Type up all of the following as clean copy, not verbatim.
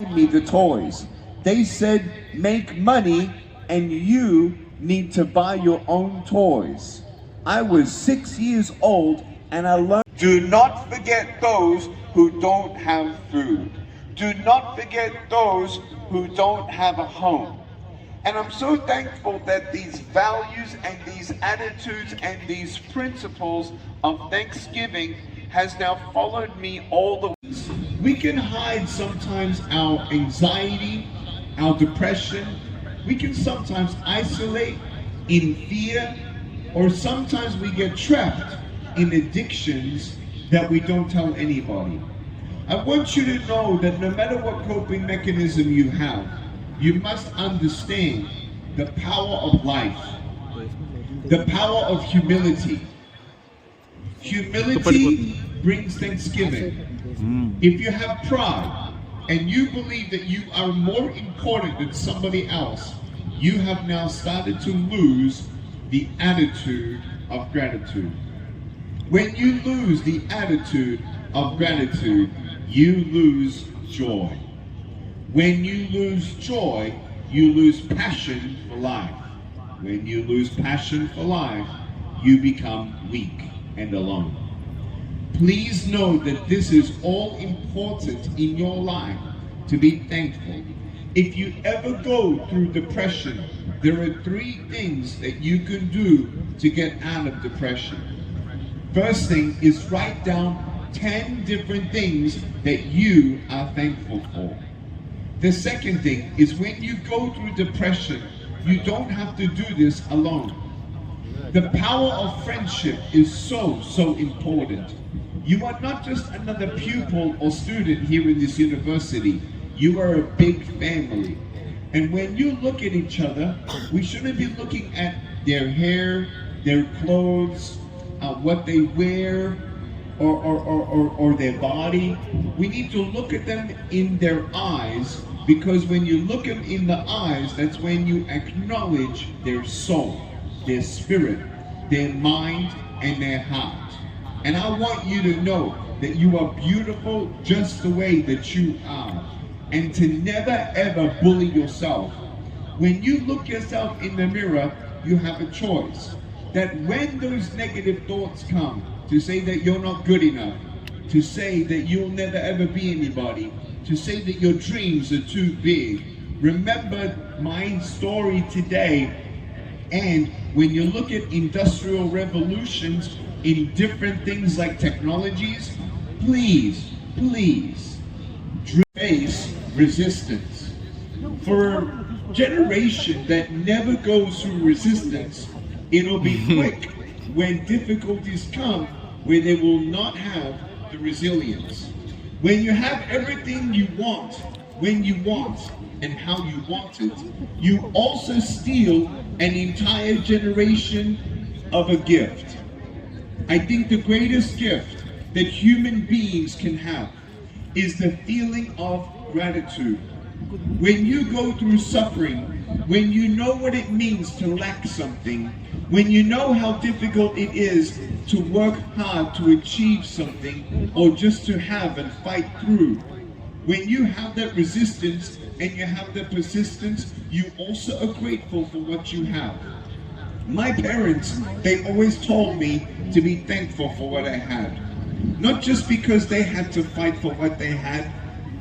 buying me the toys. They said, make money and you need to buy your own toys. I was 6 years old and I learned. Do not forget those who don't have food. Do not forget those who don't have a home. And I'm so thankful that these values and these attitudes and these principles of Thanksgiving has now followed me all the way. We can hide sometimes our anxiety, our depression. We can sometimes isolate in fear, or sometimes we get trapped in addictions that we don't tell anybody. I want you to know that no matter what coping mechanism you have, you must understand the power of life, the power of humility. Humility brings thanksgiving. If you have pride and you believe that you are more important than somebody else, you have now started to lose the attitude of gratitude. When you lose the attitude of gratitude, you lose joy. When you lose joy, you lose passion for life. When you lose passion for life, you become weak and alone. Please know that this is all important in your life, to be thankful. If you ever go through depression, there are 3 things that you can do to get out of depression. First thing is write down 10 different things that you are thankful for. The second thing is when you go through depression, you don't have to do this alone. The power of friendship is so important. You are not just another pupil or student here in this university. You are a big family. And when you look at each other, we shouldn't be looking at their hair, their clothes, what they wear, or their body. We need to look at them in their eyes, because when you look them in the eyes, that's when you acknowledge their soul, their spirit, their mind, and their heart. And I want you to know that you are beautiful just the way that you are, and to never ever bully yourself. When you look yourself in the mirror, you have a choice. That when those negative thoughts come, to say that you're not good enough, to say that you'll never ever be anybody, to say that your dreams are too big, remember my story today. And when you look at industrial revolutions in different things like technologies, please face resistance. For a generation that never goes through resistance, it'll be quick when difficulties come, where they will not have the resilience. When you have everything you want, when you want, and how you want it, you also steal an entire generation of a gift. I think the greatest gift that human beings can have is the feeling of gratitude. When you go through suffering, when you know what it means to lack something, when you know how difficult it is to work hard to achieve something, or just to have and fight through, when you have that resistance and you have the persistence, you also are grateful for what you have. My parents, they always told me to be thankful for what I had. Not just because they had to fight for what they had,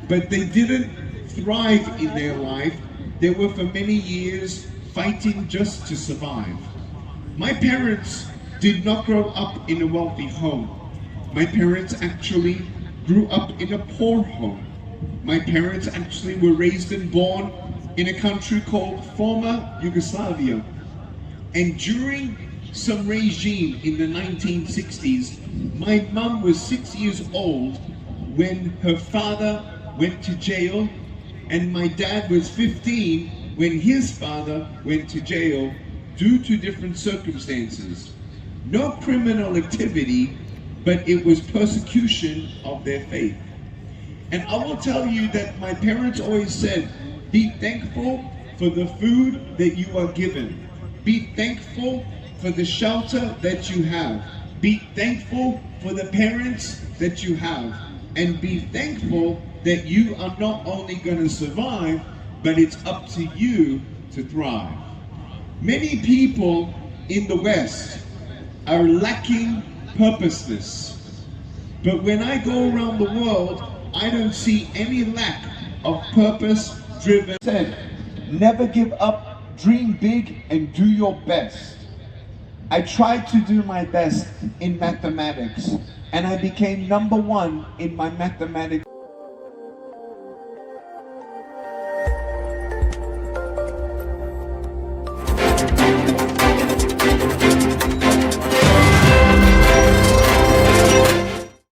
but they didn't thrive in their life. They were for many years fighting just to survive. My parents did not grow up in a wealthy home. My parents actually grew up in a poor home. My parents actually were raised and born in a country called former Yugoslavia. And during some regime in the 1960s, my mom was 6 years old when her father went to jail, and my dad was 15 when his father went to jail due to different circumstances. No criminal activity, but it was persecution of their faith. And I will tell you that my parents always said, be thankful for the food that you are given. Be thankful for the shelter that you have. Be thankful for the parents that you have. And be thankful that you are not only going to survive, but it's up to you to thrive. Many people in the West are lacking purposeness. But when I go around the world, I don't see any lack of purpose-driven. Said, never give up, dream big, and do your best. I tried to do my best in mathematics, and I became #1 in my mathematics.